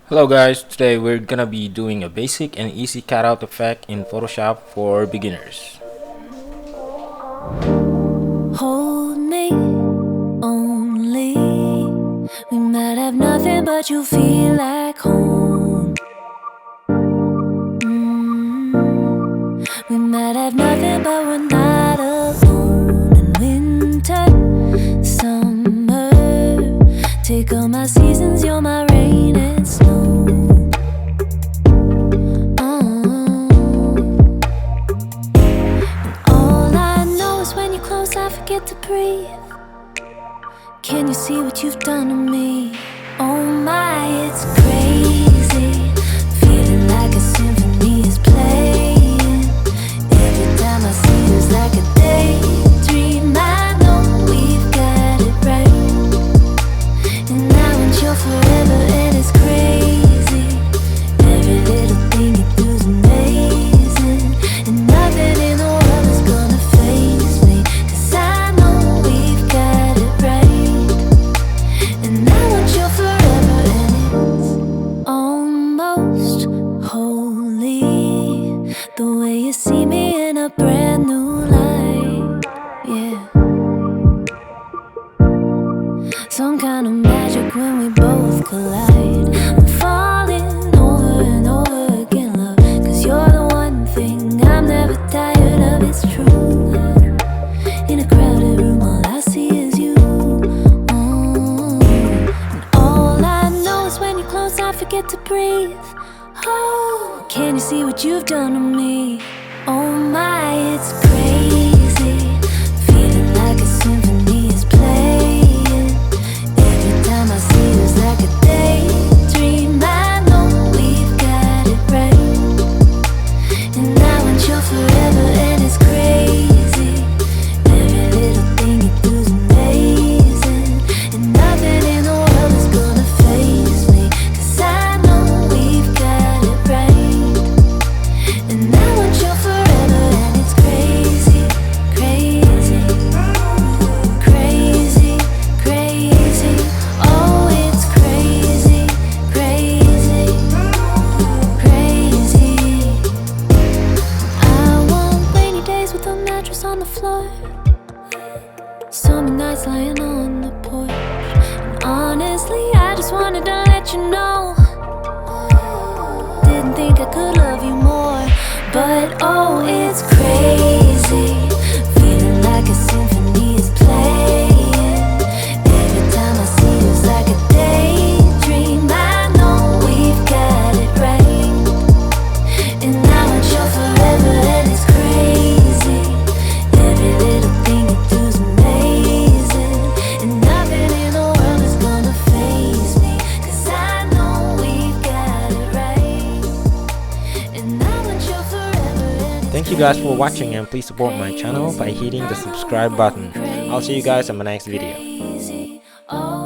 Hello guys, today we're gonna be doing a basic and easy cutout effect in Photoshop for beginners. Hold me only. We might have nothing but you feel like home. We might have nothing but we're not alone. In winter, summer, take all my seasons, you're my rain and snow. I forget to breathe. Can you see what you've done to me? Oh my, it's crazy. Feeling like a symphony is playing. Every time I see you, it's like a daydream. I know we've got it right, and I want you forever, and it's crazy. Every little thing you do is amazing, and nothing in the world is gonna faze me. See me in a brand new light, yeah. Some kind of magic when we both collide. I'm falling over and over again, love, 'cause you're the one thing I'm never tired of, it's true. In a crowded room, all I see is you. And all I know is when you close, I forget to breathe. Oh, can you see what you've done to me? Oh my, it's crazy. Feeling like a symphony is playing. Every time I see you, it's like a daydream. I know we've got it right, and I want you forever, and it's crazy. Every little thing you do is amazing, and nothing in the world is gonna faze me, 'cause I know we've got it right, and I want you forever. On the floor, summer nights lying on the porch, and honestly, I just wanted to let you know. Didn't think I could love you more, but oh, it's crazy. Feeling like a symphony is playing. Every time I see you, it's like a daydream. I know we've got it right, and I want you forever, and it's crazy. Every little thing you do is amazing, and nothing in the world is gonna faze me, 'cause I know we've got it right, and I want you forever, and Thank you guys for watching, and please support my channel by hitting the subscribe button. I'll see you guys in my next video. crazy. Oh,